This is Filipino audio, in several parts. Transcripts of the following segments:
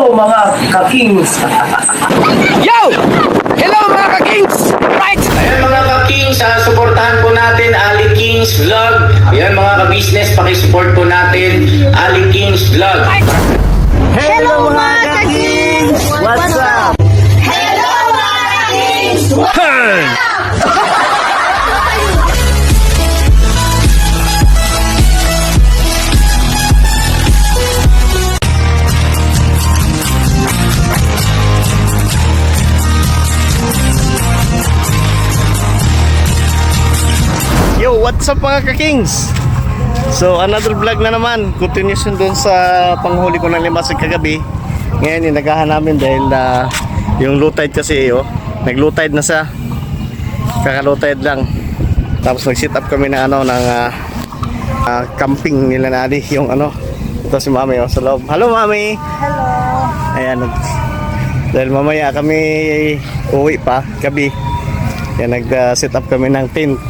Hello mga ka-kings! Yo! Hello mga ka-kings! Right! Ayan mga ka-kings, suportahan po natin Ali Kings Vlog. Ayan mga ka-business, pakisupport po natin Ali Kings Vlog. Hello mga ka-kings! What's up? Hello mga kings! Yo, what's up mga ka-kings? So, another vlog na naman. Continuation dun sa panghuli ko ng limasag kagabi. Ngayon, inagahan namin dahil yung low tide kasi, nag-low tide na siya. Kaka-low tide lang. Tapos nag-sit up kami ng camping nila na adi. Yung ito si Mami sa loob. Hello Mami! Hello! Ayan, dahil mamaya kami uwi pa, gabi. Yan, nag-sit up kami ng tent.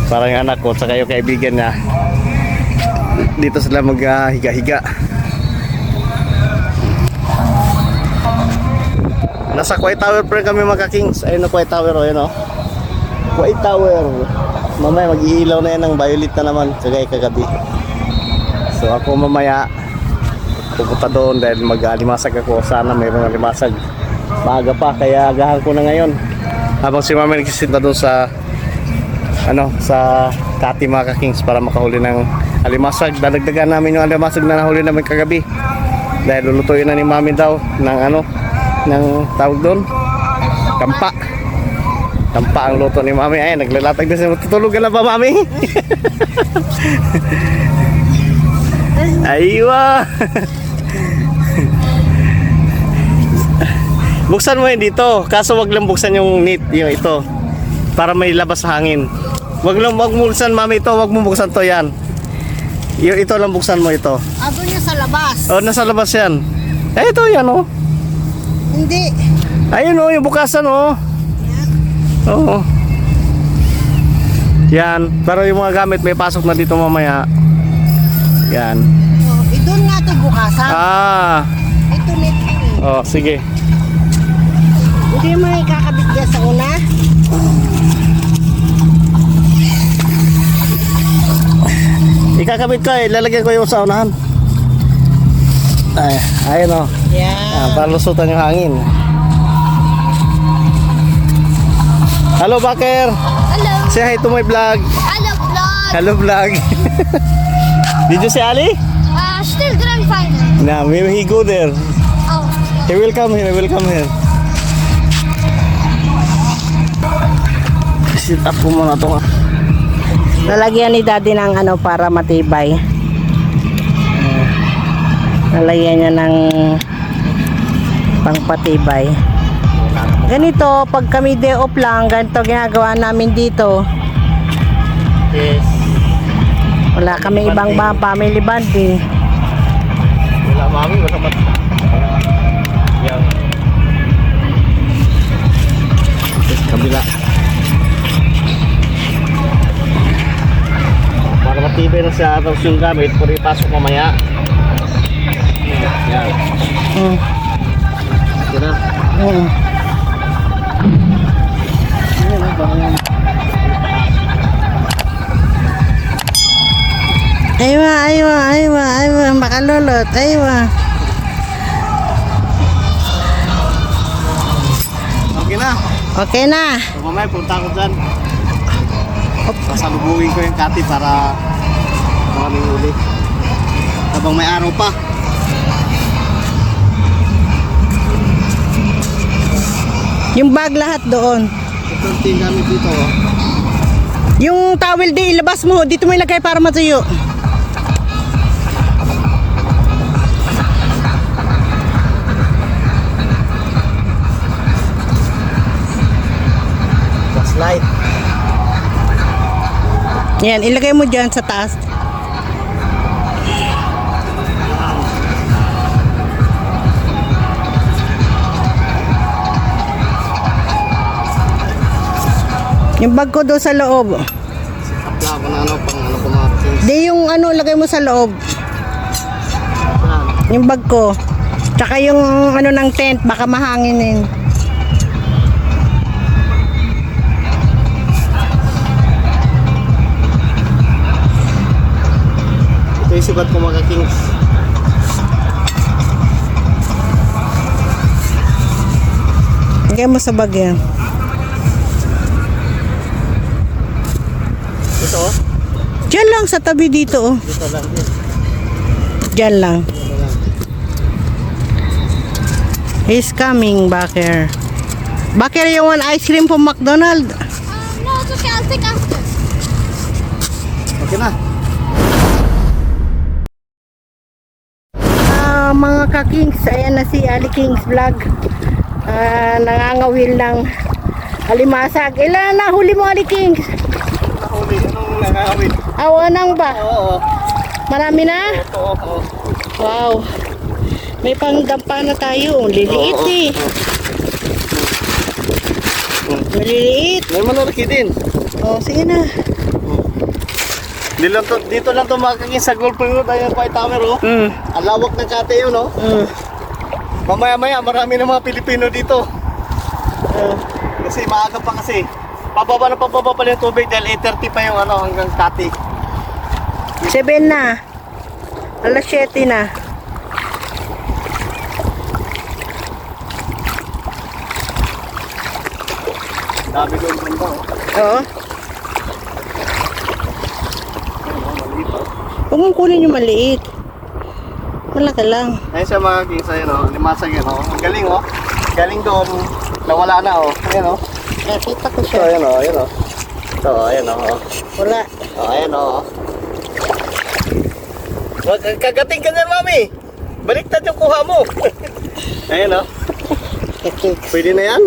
Parang yung anak ko at saka yung kaibigan niya, dito sila maghiga-higa. Nasa Quiet Tower pa rin kami mga kings. Ayun na Quiet Tower, ayun Quiet Tower. Mamaya mag-iilaw na yan ng violet na naman kagaya kagabi. So ako mamaya pupunta doon dahil mag-alimasag ako. Sana mayroong alimasag. Maaga pa kaya agahan ko na ngayon. Habang si Mama nagsisinta doon sa sa Kati mga ka-kings para makahuli ng alimasag. Dadagdagan namin yung alimasag na nahuli namin kagabi dahil lulutuin na ni Mami daw ng ng tawag doon, kampa ang luto ni Mami. Ay, naglalatag na siya. Matutulog ka na ba Mami? Aywa. Buksan mo yun dito, kaso wag lang buksan yung net, yung ito, para may labas sa hangin. Wag mo buksan Mami ito, wag mo buksan to yan. Ito lang buksan mo ito. Ado niya sa labas. Oh, nasa labas yan. Ito yan Hindi. Ayun yung bukasan Oo. Yan, pero yung mga gamit may pasok na dito mamaya. Yan. Oh, doon nga ito bukasan. Ito net. Oh, sige. Hindi mo ikakabit niya sa una. Ikakabit ko lalagyan ko yung sa unahan. Ayun Yeah. para lusutan yung hangin. Hello Baker. Hello. Say hi to my vlog. Hello vlog. Hello vlog. Did you see Ali? Still grand final. Nah, maybe he go there. Oh. He will come here. Sit up ko muna ito. Lalagyan ni daddy ng para matibay. Lalagyan niya ng pangpatibay. Ganito, pag kami day off lang, ganito ginagawa namin dito. Yes. Wala kami ibang family bonding. Wala Mami, basta yan. Kabila. Para matibay na siya, tapos yung gamit, pwede ipasok mamaya. Yan. Sige na. Aywa, makalulot, aywa. Okay na. Okay na. So, mamaya punta ako dyan. Sasalubungin ko yung Kati para maraming uli. Habang may araw pa. Yung bag lahat doon. Ito yung gamit dito. Yung towel di ilabas mo, dito mo ilagay para matuyo. Flashlight. Yan, ilagay mo dyan sa taas. Yung bag ko doon sa loob. Wala ako na pang ko mga Di yung lagay mo sa loob. Yung bag ko. Tsaka yung ano ng tent, baka mahanginin. Ito yung sukat ko mga kings. Lagay mo sa bag yan. Ito oh. Diyan lang sa tabi dito oh. Dito lang din. Diyan lang. He's coming back here. Back here, you want ice cream from McDonald's? No, it's okay. I'll take after. Okay na. Mga ka-kings, ayan na si Ali Kings Vlog. Nangangawil ng alimasag. Ilan na huli mo, Ali Kings? Nahuli. Anong nangawin? Awanang ba? Oo. Marami na? Oo. Wow. May pangdampa na tayo. Liliit eh. Maliliit. May malalaki din. Oh, sige na. Dito lang to mga kings sa Golfing Road. Ayan White Tower oh. Ang lawak ng kate yun oh. Mamaya-maya marami ng mga Pilipino dito. Kasi maaga pa kasi. Pababa pa yung tubig dahil 8:30 pa yung ano hanggang Kati. 7 na. Alas 7 na. Dami doon banda oh. Oo. Huwag mong kunin yung maliit. Malaki lang. Ayun siya mga kings ayun oh. Limasag yun oh. Ang galing oh. Galing doon. Nawala na oh. Ayun oh. Nakita ko So siya. ayun oh. Ayun oh. So ayun oh. Wala. Oh ayun oh. Wag kagating ka dyan mami. Baliktad yung kuha mo. Ayun oh. Kikik. Pwede na yan?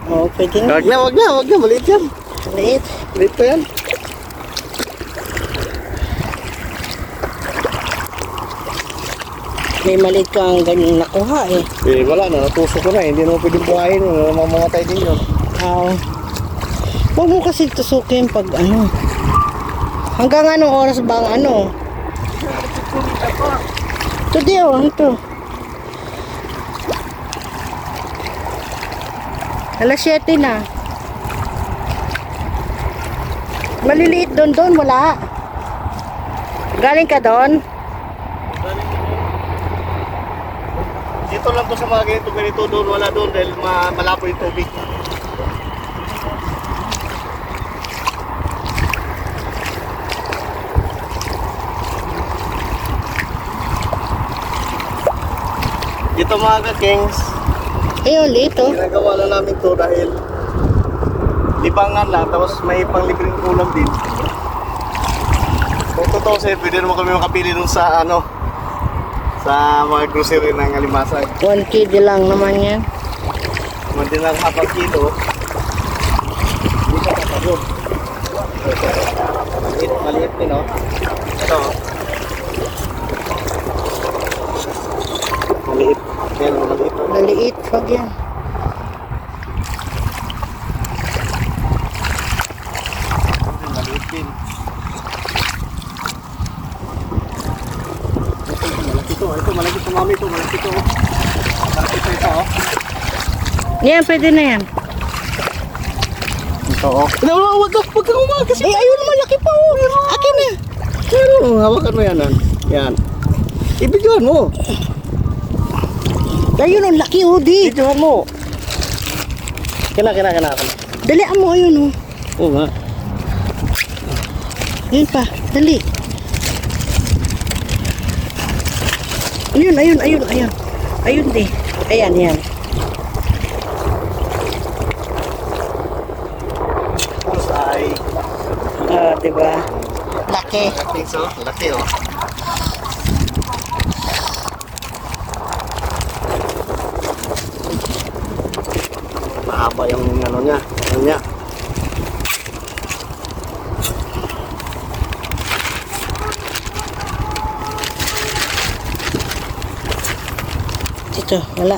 Oo, pwede na. Wag na. Maliit yan. Maliit. Maliit pa yan. May maliit kang ganyan nakuha eh. Eh wala na. Natusok ko na. Hindi naman pwedeng buhayin. Mamamatay din yun. Oo. Huwag mo kasi tusukin pag ano. Hanggang anong oras bang ano? Ito di oh, ito. Alas 7 na. Maliliit doon, wala. Galing ka doon? Dito lang to sa mga ganito doon. Wala doon dahil malabo yung tubig. Dito mga ka-kings. Ayun, lito. Ginagawa na namin to dahil libangan lang tapos may panglibreng ulam din. Kung totoo sa'yo, pwede naman kami makapili dun sa ano sa mga grocery ng Alimasag. 1 kg lang naman yan. Hindi lang kapag kilo. Hindi ka kapagod. Maliit din oh. Ito oh. Maliit. Yan, maliit. Maliit, wag yan. Maliit din. Ito, malaki ito mami ito. Malaki ito. Malaki ito oh. Yan, pwede na yan. Ito oh. Wag kang umagas. Eh, ayun, malaki pa oh. Akin na. Pero, hawakan mo yan. Yan. Ibigyan mo. Ayun, ang laki oh, di. Ibigyan mo. Kina. Dalian mo, ayun oh. Oo nga. Ayun pa, dali. Ayun. Ayun di. Ayan, yan. Ay. Diba? Laki. I think so. Laki oh. Mahaba yung ano niya. Ito, wala.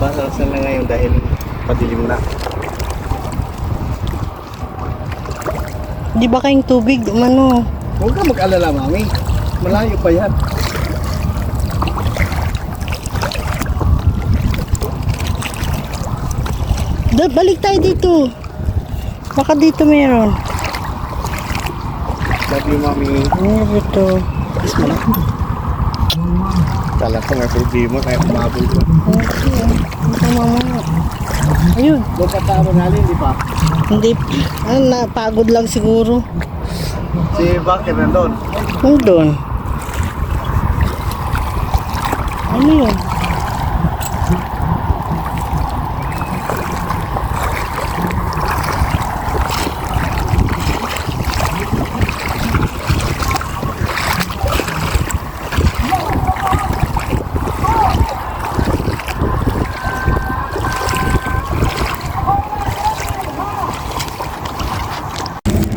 Basa na ngayon dahil padilim na. Di ba kayong tubig, ano? Huwag ka mag-alala, mami. Malayo pa yan. Balik tayo dito. Baka dito meron. Sabi mami, Dito. kala ko may problema kaya kumabol ko. Ito mamaya. Ayun. Doon ka tama natin, di ba? Hindi. Napagod lang siguro. Si Bakit nandun? Nandun. Ano yun?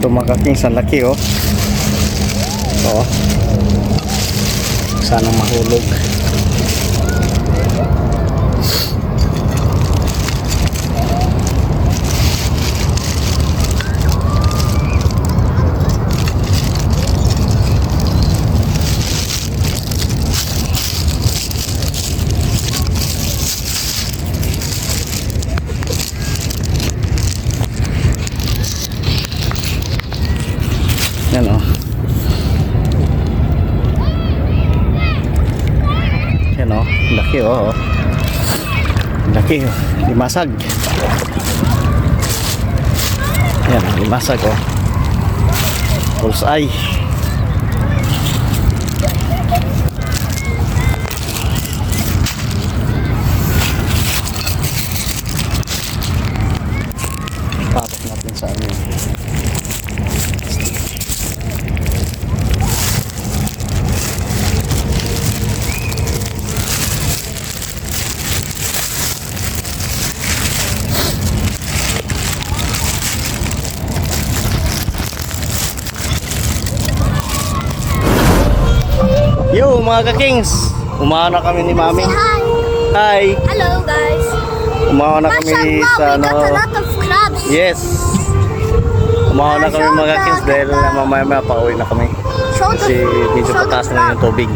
Ito mga kakings, ang laki oh. Oo. Sana mahulog. Yan o. Yan o. Laki o. Laki o. Limasag. Yan. Limasag o. Bullseye. Patok natin sa ano. Yo mga ka-kings, umawa na kami ni Mami. Hi. Hi. Hello guys. Umawa na kami Mashallah, sa we got a ano. lot of crabs. Yes. Umawa na kami mga ka-kings dahil mamaya pauwi na kami. Show the, Kasi medyo show the pataas na crab. yung tubig.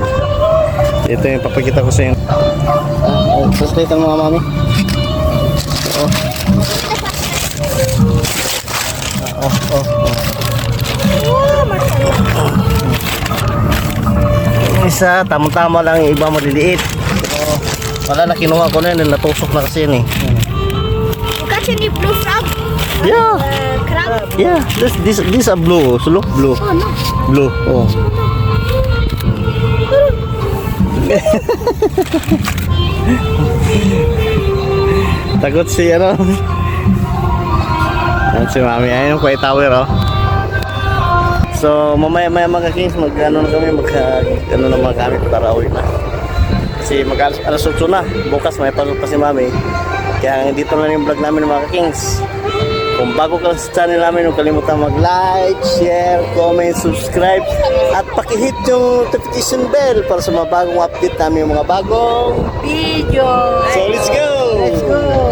Ito yung papakita ko sa inyo. Oh, translate ang mga Mami. Oh. Oh. Oh, mashallah. Yung isa, tamang-tama lang, yung iba maliliit. So, wala na kinuha ko na yun, natusok na kasi yun eh. You catch any blue crab? Yeah. Crab? Yeah, this a blue. So look, blue. Oh no. Blue. Oh. Takot si ano. Yan si Mami. Ayun yung Quiet Tower oh. So mamaya mga kings ano na kami ano naman kami para uwi na. Kasi alas 8 na. Bukas may pasok pa si Mami. Kaya dito na yung vlog namin mga kings. Kung bago ka sa channel namin, huwag kalimutan mag-like, share, comment, subscribe at pakihit yung notification bell para sa mga bagong update namin yung mga bagong Video. So let's go! Let's go.